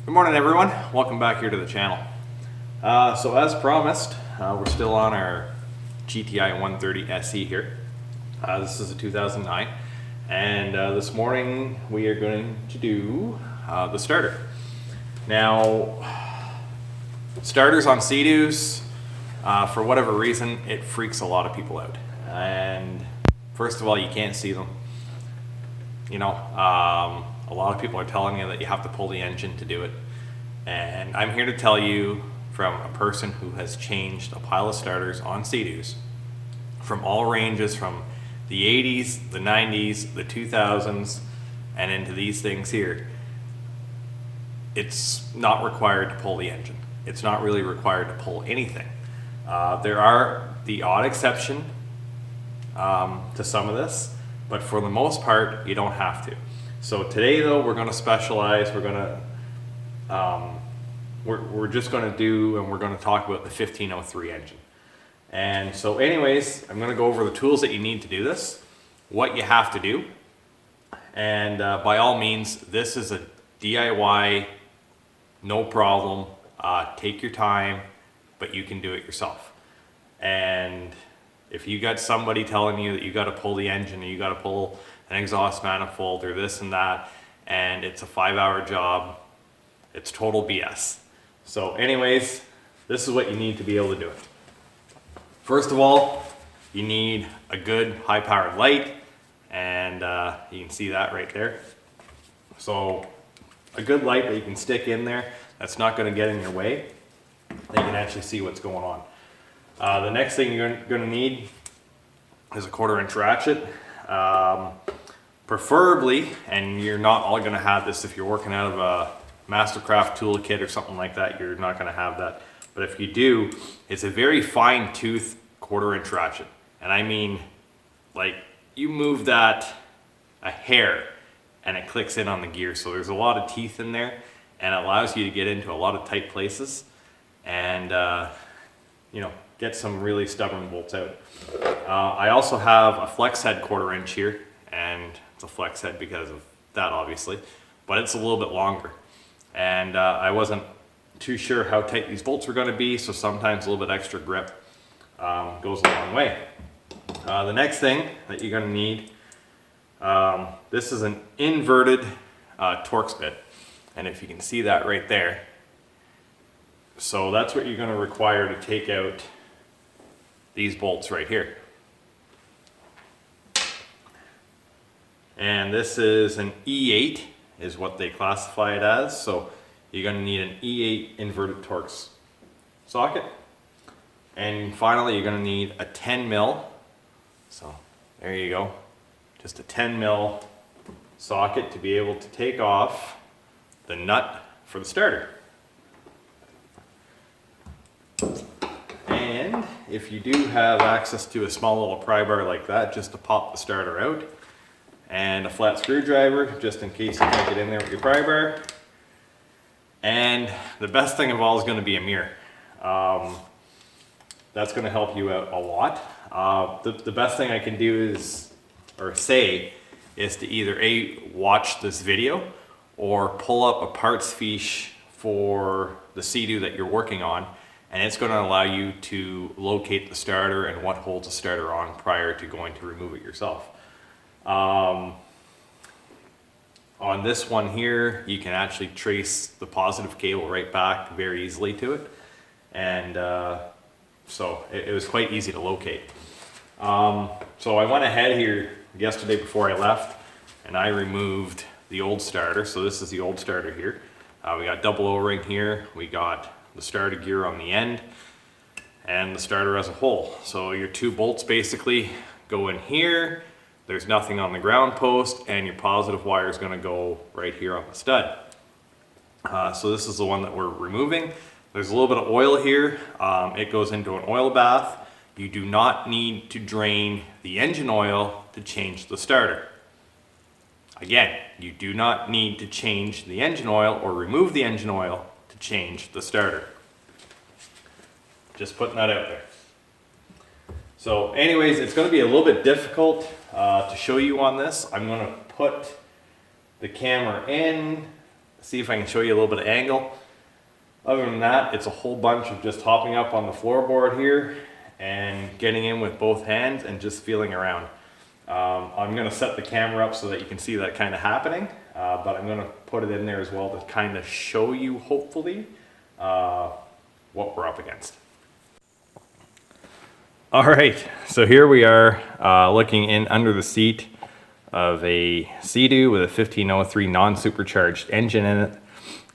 Good morning everyone, welcome back here to the channel. So as promised, we're still on our GTI 130 SE here. This is a 2009 and this morning we are going to do the starter. Now, starters on Seadoos, for whatever reason, it freaks a lot of people out. And first of all, you can't see them. You know, a lot of people are telling you that you have to pull the engine to do it. And I'm here to tell you from a person who has changed a pile of starters on Seadoos from all ranges, from the 80s, the 90s, the 2000s, and into these things here. It's not required to pull the engine. It's not really required to pull anything. There are the odd exception to some of this, but for the most part, you don't have to. So today though, we're gonna specialize, we're just gonna do, and we're gonna talk about the 1503 engine. And so anyways, I'm gonna go over the tools that you need to do this, what you have to do, and by all means, this is a DIY, no problem, take your time, but you can do it yourself. And if you got somebody telling you that you got to pull the engine, or you got to pull an exhaust manifold, or this and that, and it's a 5-hour job, it's total BS. So anyways, this is what you need to be able to do it. First of all, you need a good high-powered light, and you can see that right there. So a good light that you can stick in there, that's not going to get in your way. You can actually see what's going on. The next thing you're going to need is a 1/4-inch ratchet. Preferably, and you're not all going to have this if you're working out of a Mastercraft toolkit or something like that, you're not going to have that. But if you do, it's a very fine tooth 1/4-inch ratchet. And I mean, like, you move that a hair and it clicks in on the gear. So there's a lot of teeth in there and it allows you to get into a lot of tight places and, you know, get some really stubborn bolts out. I also have a flex head 1/4-inch here, and it's a flex head because of that obviously, but it's a little bit longer. And I wasn't too sure how tight these bolts were going to be, so sometimes a little bit extra grip goes a long way. The next thing that you're going to need, this is an inverted Torx bit, and if you can see that right there, so that's what you're going to require to take out these bolts right here. And this is an E8 is what they classify it as. So you're going to need an E8 inverted Torx socket. And finally, you're going to need a 10 mil. So there you go. Just a 10 mil socket to be able to take off the nut for the starter. And if you do have access to a small little pry bar like that, just to pop the starter out, and a flat screwdriver just in case you can't get in there with your pry bar. And the best thing of all is going to be a mirror. That's going to help you out a lot. The best thing I can do is, or say, is to either watch this video or pull up a parts fiche for the Seadoo that you're working on, and it's going to allow you to locate the starter and what holds the starter on prior to going to remove it yourself. On this one here, you can actually trace the positive cable right back very easily to it, and so it was quite easy to locate. So I went ahead here yesterday before I left and I removed the old starter. So this is the old starter here. We got double O-ring here, we got the starter gear on the end, and the starter as a whole. So your 2 bolts basically go in here. There's nothing on the ground post, and your positive wire is going to go right here on the stud. So this is the one that we're removing. There's a little bit of oil here. It goes into an oil bath. You do not need to drain the engine oil to change the starter. Again, you do not need to change the engine oil or remove the engine oil to change the starter. Just putting that out there. So anyways, it's going to be a little bit difficult to show you on this. I'm going to put the camera in See if I can show you a little bit of angle. Other than that, it's a whole bunch of just hopping up on the floorboard here and getting in with both hands and just feeling around. I'm going to set the camera up so that you can see that kind of happening, but I'm going to put it in there as well to kind of show you, hopefully, what we're up against. All right, so here we are looking in under the seat of a Seadoo with a 1503 non-supercharged engine in it,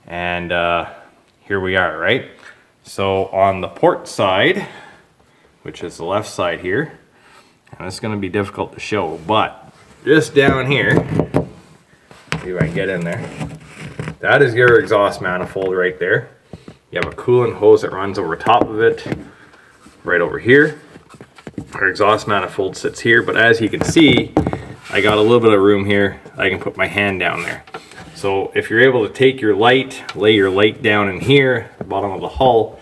and here we are, right? So on the port side, which is the left side here, and it's going to be difficult to show, but just down here, see if I can get in there, that is your exhaust manifold right there. You have a coolant hose that runs over top of it, right over here. Our exhaust manifold sits here, but as you can see, I got a little bit of room here. I can put my hand down there. So if you're able to take your light, lay your light down in here, the bottom of the hull,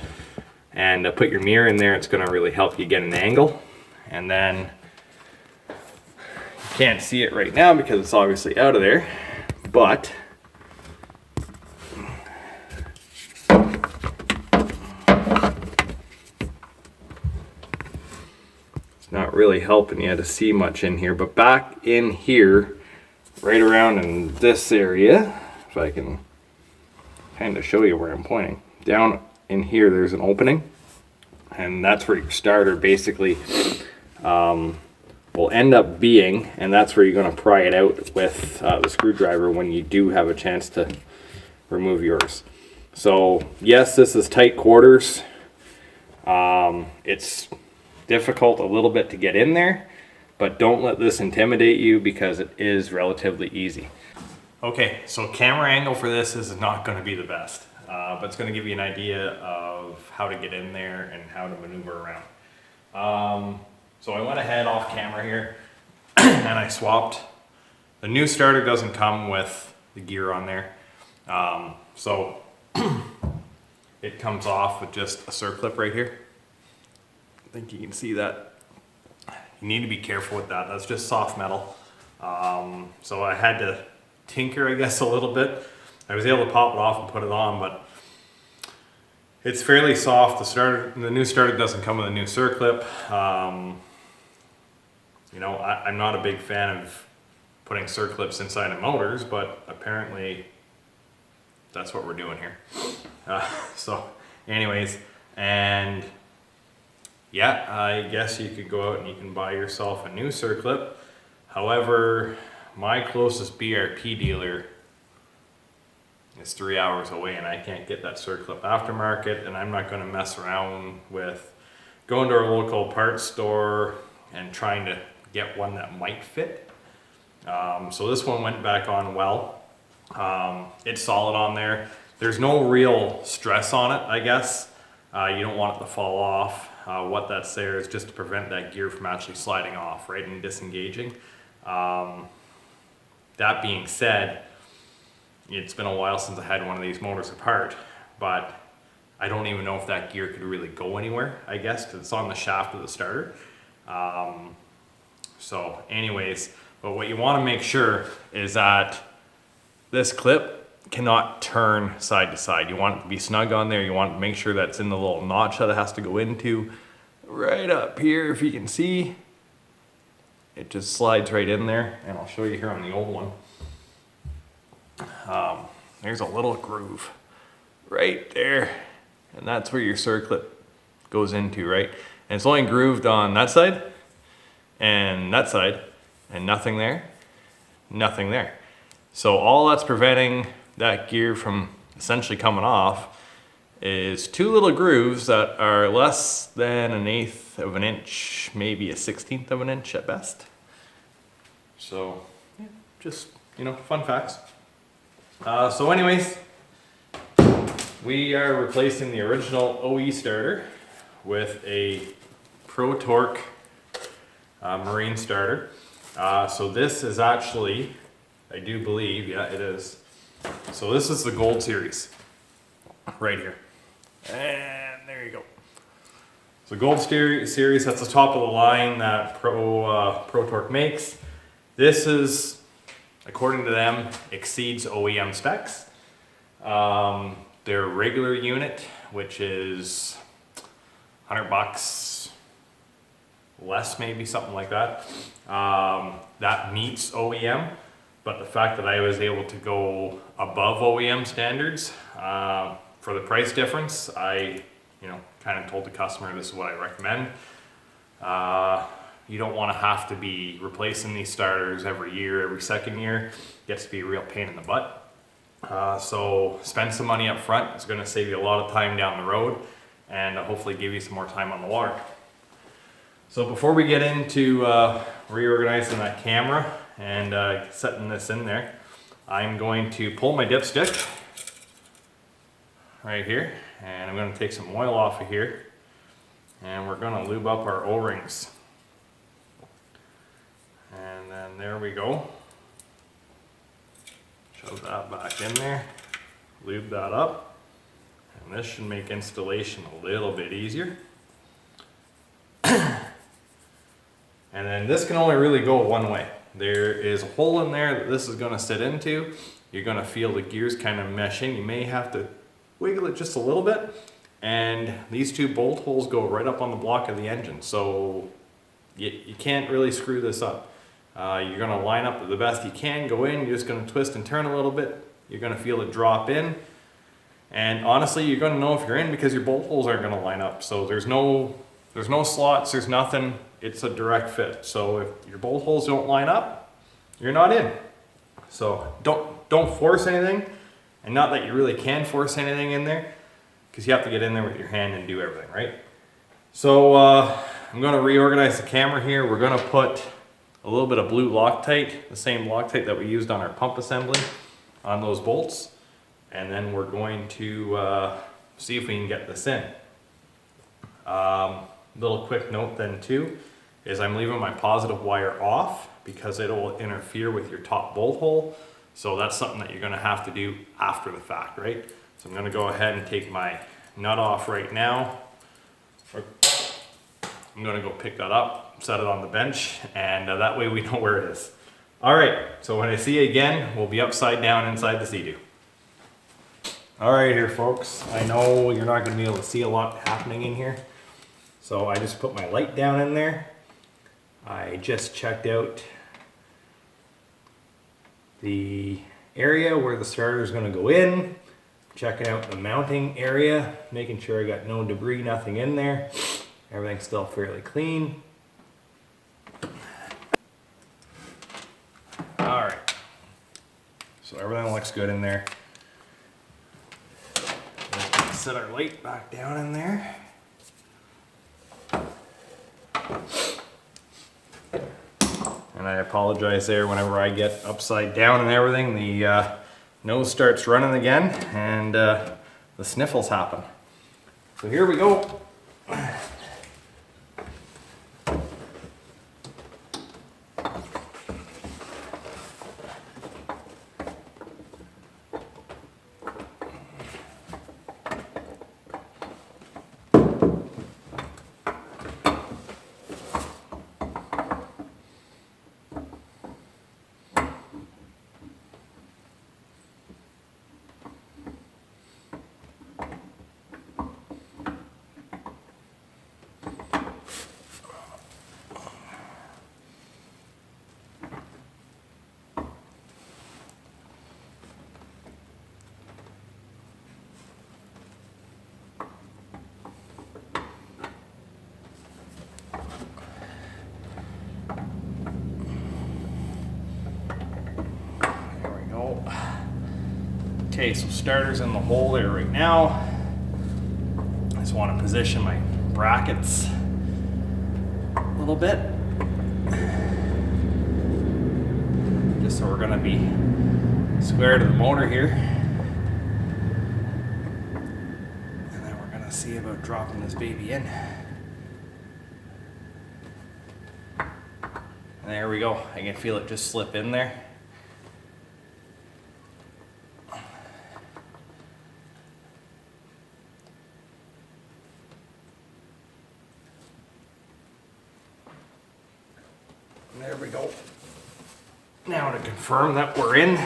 and put your mirror in there, it's going to really help you get an angle. And then you can't see it right now because it's obviously out of there, but it's not really helping you to see much in here. But back in here, right around in this area, if I can kind of show you where I'm pointing, down in here there's an opening, and that's where your starter basically will end up being, and that's where you're going to pry it out with the screwdriver when you do have a chance to remove yours. So yes, this is tight quarters. It's difficult a little bit to get in there, but don't let this intimidate you because it is relatively easy. Okay, so camera angle for this is not going to be the best, but it's going to give you an idea of how to get in there and how to maneuver around. So I went ahead off camera here and I swapped. The new starter doesn't come with the gear on there, so it comes off with just a circlip right here. I think you can see that. You need to be careful with that. That's just soft metal. So I had to tinker, I guess, a little bit. I was able to pop it off and put it on, but it's fairly soft. The new starter doesn't come with a new circlip. You know, I'm not a big fan of putting circlips inside of motors, but apparently that's what we're doing here. So anyways, and yeah, I guess you could go out and you can buy yourself a new circlip. However, my closest BRP dealer is 3 hours away and I can't get that circlip aftermarket, and I'm not going to mess around with going to our local parts store and trying to get one that might fit. So this one went back on well. It's solid on there. There's no real stress on it, I guess. You don't want it to fall off. What that's there is just to prevent that gear from actually sliding off, right, and disengaging. That being said, it's been a while since I had one of these motors apart, but I don't even know if that gear could really go anywhere, I guess, because it's on the shaft of the starter. So anyways, but what you want to make sure is that this clip cannot turn side to side. You want it to be snug on there. You want to make sure that's in the little notch that it has to go into. Right up here, if you can see, it just slides right in there, and I'll show you here on the old one. There's a little groove right there, and that's where your circlip goes into, right? And it's only grooved on that side and that side, and nothing there, nothing there. So all that's preventing that gear from essentially coming off is two little grooves that are less than 1/8 of an inch, maybe a 1/16 of an inch at best. So yeah, just, you know, fun facts. So anyways, we are replacing the original OE starter with a Pro Torque marine starter. So this is actually, I do believe, yeah it is. So this is the Gold Series, right here. And there you go. So Gold Series, that's the top of the line that Pro Torque makes. This is, according to them, exceeds OEM specs. Their regular unit, which is $100 less, maybe something like that. That meets OEM, but the fact that I was able to go above OEM standards for the price difference, I, kind of told the customer this is what I recommend. You don't want to have to be replacing these starters every year, every second year. It gets to be a real pain in the butt. So spend some money up front. It's going to save you a lot of time down the road and hopefully give you some more time on the water. So before we get into reorganizing that camera and setting this in there, I'm going to pull my dipstick right here, and I'm going to take some oil off of here, and we're going to lube up our O-rings. And then there we go. Shove that back in there, lube that up, and this should make installation a little bit easier. And then this can only really go one way. There is a hole in there that this is going to sit into. You're going to feel the gears kind of mesh in. You may have to wiggle it just a little bit. And these two bolt holes go right up on the block of the engine. So you can't really screw this up. You're going to line up the best you can, go in, you're just going to twist and turn a little bit. You're going to feel it drop in. And honestly, you're going to know if you're in because your bolt holes aren't going to line up. So there's no slots, there's nothing. It's a direct fit. So if your bolt holes don't line up, you're not in. So don't force anything. And not that you really can force anything in there, because you have to get in there with your hand and do everything, right? So I'm going to reorganize the camera here. We're going to put a little bit of blue Loctite, the same Loctite that we used on our pump assembly, on those bolts. And then we're going to see if we can get this in. Little quick note then too, is I'm leaving my positive wire off because it will interfere with your top bolt hole. So that's something that you're going to have to do after the fact, right? So I'm going to go ahead and take my nut off right now. I'm going to go pick that up, set it on the bench, and that way we know where it is. All right, so when I see you again, we'll be upside down inside the Seadoo. All right here, folks. I know you're not going to be able to see a lot happening in here. So I just put my light down in there. I just checked out the area where the starter is going to go in. Checking out the mounting area, making sure I got no debris, nothing in there. Everything's still fairly clean. All right. So everything looks good in there. Set our light back down in there. And I apologize there, whenever I get upside down and everything, the nose starts running again and the sniffles happen. So here we go. Okay, so starter's in the hole there right now. I just want to position my brackets a little bit. Just so we're going to be square to the motor here. And then we're going to see about dropping this baby in. And there we go. I can feel it just slip in there. There we go. Now to confirm that we're in.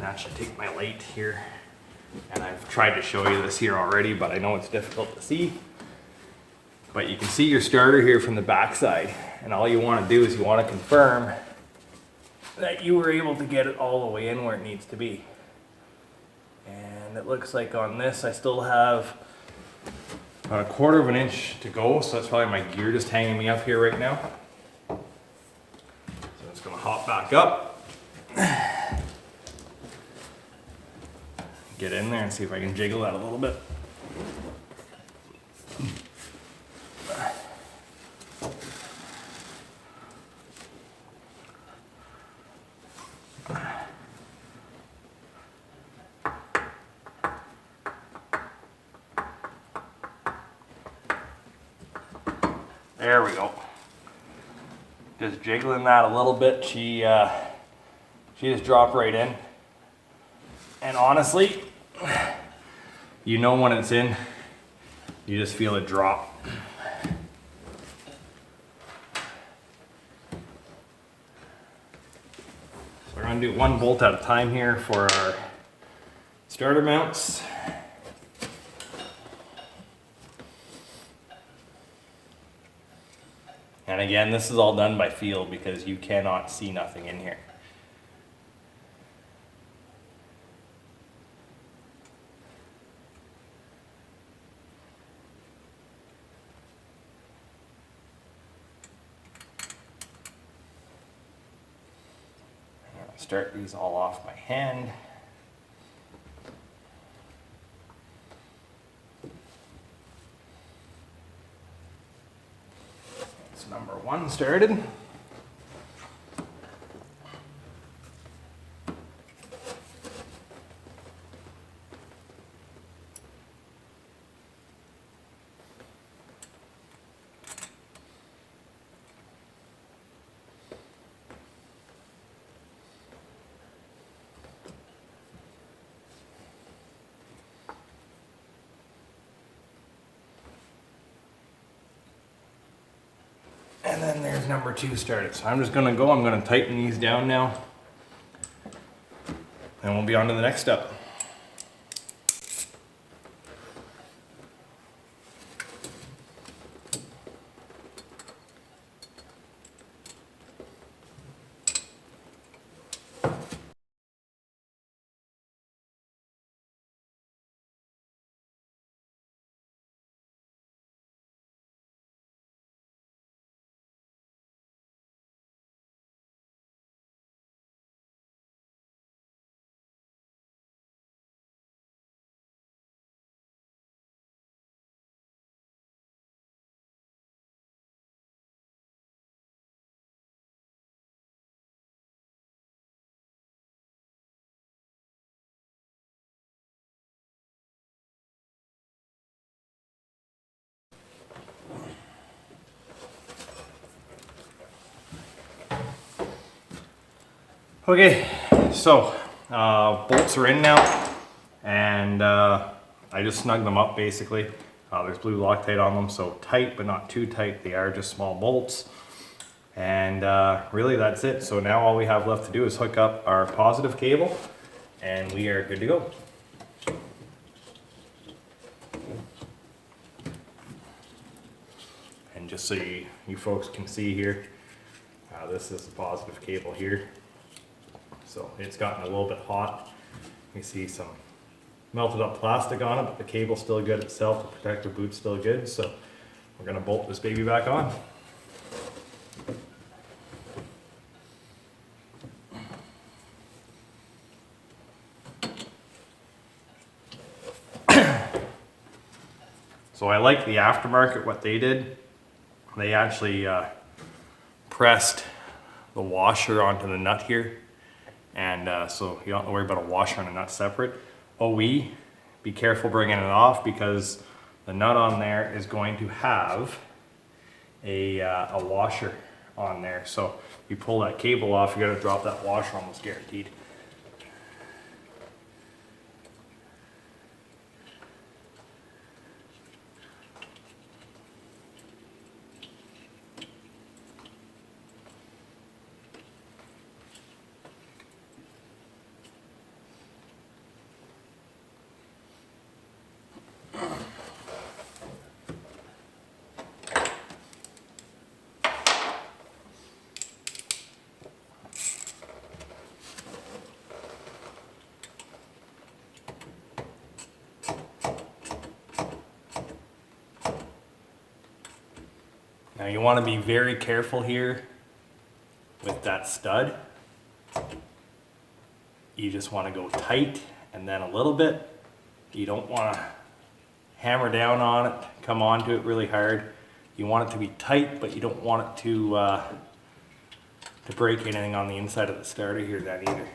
actually take my light here, and I've tried to show you this here already, but I know it's difficult to see. But you can see your starter here from the back side, and all you want to do is you want to confirm that you were able to get it all the way in where it needs to be. And it looks like on this I still have about 1/4 of an inch to go, so that's probably my gear just hanging me up here right now. So I'm just going to hop back up, get in there and see if I can jiggle that a little bit. There we go. Just jiggling that a little bit. She just dropped right in. And honestly, you know when it's in, you just feel it drop. So we're gonna do 1 bolt at a time here for our starter mounts. And again, this is all done by feel because you cannot see nothing in here. I'm going to start these all off my hand. Number 1 started. And then there's number 2 started. So I'm just gonna go, I'm gonna tighten these down now. And we'll be on to the next step. Okay, so bolts are in now, and I just snugged them up basically. There's blue Loctite on them, so tight but not too tight. They are just small bolts, and really that's it. So now all we have left to do is hook up our positive cable, and we are good to go. And just so you folks can see here, this is the positive cable here. So it's gotten a little bit hot. You see some melted up plastic on it, but the cable's still good itself. The protective boot's still good. So we're gonna bolt this baby back on. So I like the aftermarket, what they did. They actually pressed the washer onto the nut here. And so you don't have to worry about a washer and a nut separate. OE, be careful bringing it off because the nut on there is going to have a washer on there. So if you pull that cable off, you're gonna drop that washer almost guaranteed. Now you want to be very careful here with that stud. You just want to go tight and then a little bit. You don't want to hammer down on it, come onto it really hard. You want it to be tight, but you don't want it to break anything on the inside of the starter here then either.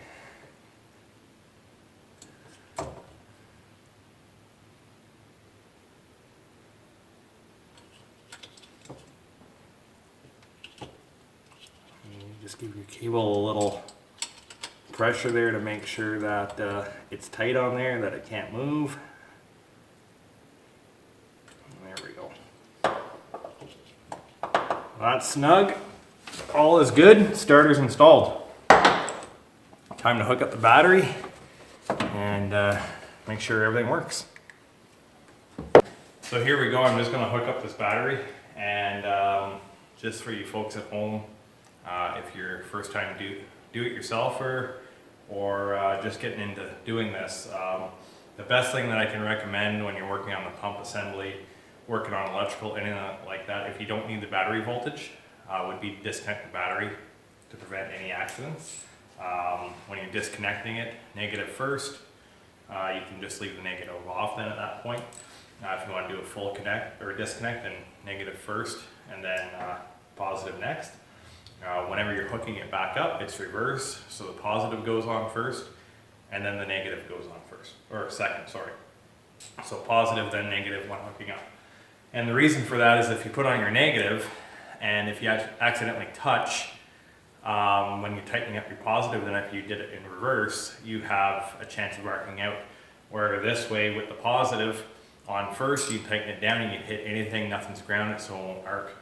Just give your cable a little pressure there to make sure that it's tight on there, that it can't move. There we go. That's snug. All is good. Starter's installed. Time to hook up the battery and make sure everything works. So here we go. I'm just going to hook up this battery, and just for you folks at home, if you're first time do it yourselfer or just getting into doing this, the best thing that I can recommend when you're working on the pump assembly, working on electrical, anything like that, if you don't need the battery voltage, would be to disconnect the battery to prevent any accidents. When you're disconnecting it, negative first, you can just leave the negative off then at that point. If you want to do a full connect or disconnect, then negative first and then positive next. Whenever you're hooking it back up, it's reverse, so the positive goes on first and then the negative goes on first, or second, sorry. So positive then negative when hooking up. And the reason for that is if you put on your negative and if you accidentally touch when you're tightening up your positive, then if you did it in reverse, you have a chance of arcing out. Where this way with the positive on first, you tighten it down and you hit anything, nothing's grounded, so it won't arc.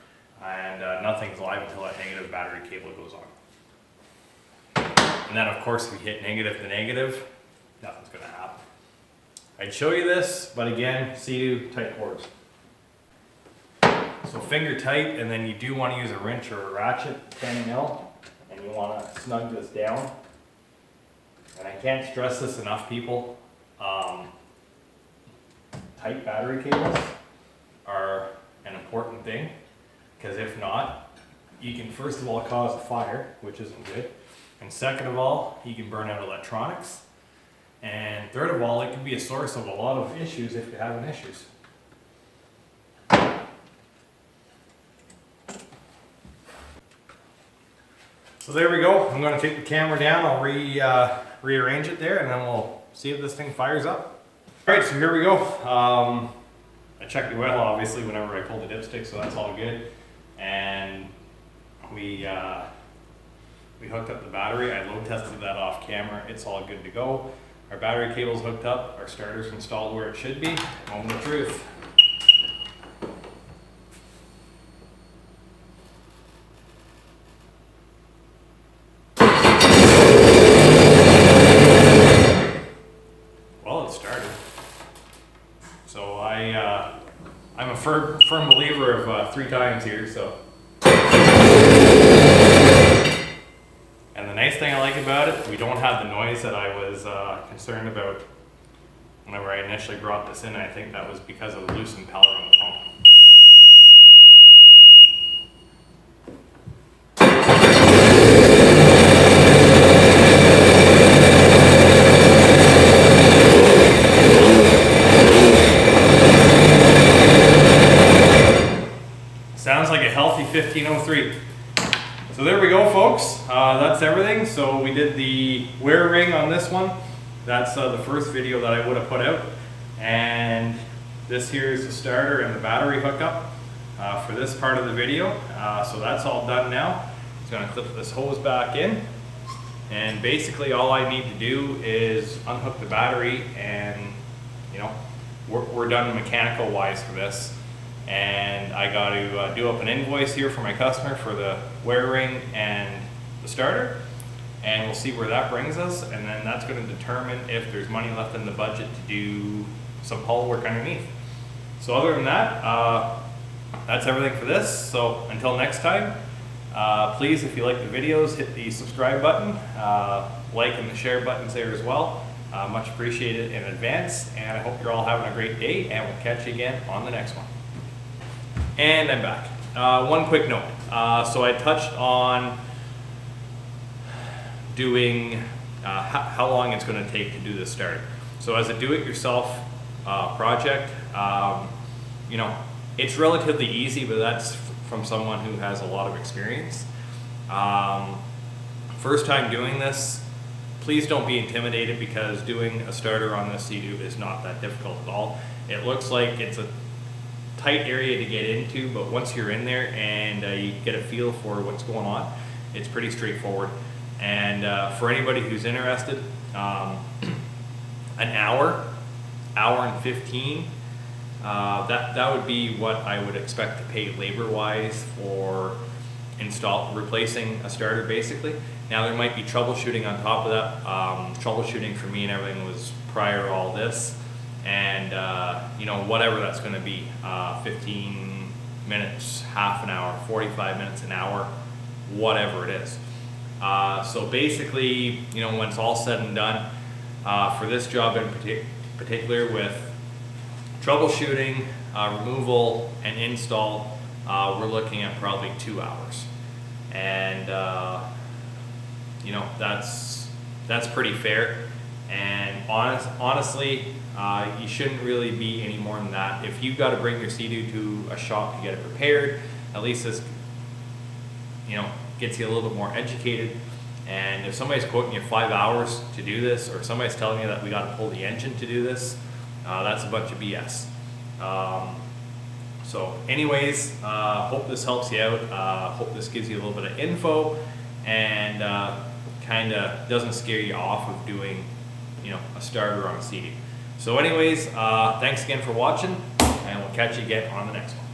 And nothing's live until that negative battery cable goes on. And then of course if you hit negative to negative, nothing's going to happen. I'd show you this, but again, Seadoo tight cords. So finger tight, and then you do want to use a wrench or a ratchet, 10 mil, and you want to snug this down. And I can't stress this enough, people. Tight battery cables are an important thing. Because if not, you can first of all cause a fire, which isn't good. And second of all, you can burn out electronics. And third of all, it can be a source of a lot of issues if you're having issues. So there we go. I'm going to take the camera down. I'll rearrange it there, and then we'll see if this thing fires up. All right, so here we go. I checked the oil obviously whenever I pulled the dipstick, so that's all good. And we hooked up the battery. I load tested that off camera. It's all good to go. Our battery cable's hooked up. Our starter's installed where it should be. Moment of truth. Well, it started. So I'm a firm believer of 3 times here, so. And the nice thing I like about it, we don't have the noise that I was concerned about whenever I initially brought this in. I think that was because of the loose impeller on the pump. Sounds like a healthy 1503. So there we go, folks. That's everything. So we did the wear ring on this one. That's the first video that I would have put out. And this here is the starter and the battery hookup for this part of the video. So that's all done now. Just going to clip this hose back in. And basically all I need to do is unhook the battery, and you know, we're done mechanical wise for this. And I got to do up an invoice here for my customer for the wear ring and the starter, and we'll see where that brings us, and then that's going to determine if there's money left in the budget to do some hull work underneath. So other than that, that's everything for this. So until next time, please, if you like the videos, hit the subscribe button, like and the share buttons there as well. Much appreciated in advance, and I hope you're all having a great day, and we'll catch you again on the next one. And I'm back. one quick note. So I touched on doing how long it's going to take to do this starter. So as a do-it-yourself project, you know, it's relatively easy, but that's from someone who has a lot of experience. First time doing this, please don't be intimidated, because doing a starter on this Seadoo is not that difficult at all. It looks like it's a tight area to get into, but once you're in there and you get a feel for what's going on, it's pretty straightforward. And for anybody who's interested, an hour and 15, that would be what I would expect to pay labor-wise for replacing a starter, basically. Now there might be troubleshooting on top of that. Troubleshooting for me and everything was prior to all this, and you know, whatever that's going to be, 15 minutes, half an hour, 45 minutes, an hour, whatever it is. So basically, you know, when it's all said and done, for this job in particular, with troubleshooting, removal, and install, we're looking at probably 2 hours. And you know, that's pretty fair. And honestly, you shouldn't really be any more than that. If you've got to bring your Seadoo to a shop to get it repaired, at least this, you know, gets you a little bit more educated. And if somebody's quoting you 5 hours to do this, or somebody's telling you that we got to pull the engine to do this, that's a bunch of BS. So anyways, hope this helps you out. Hope this gives you a little bit of info, and kind of doesn't scare you off of doing, you know, a starter on a Seadoo. So anyways, thanks again for watching, and we'll catch you again on the next one.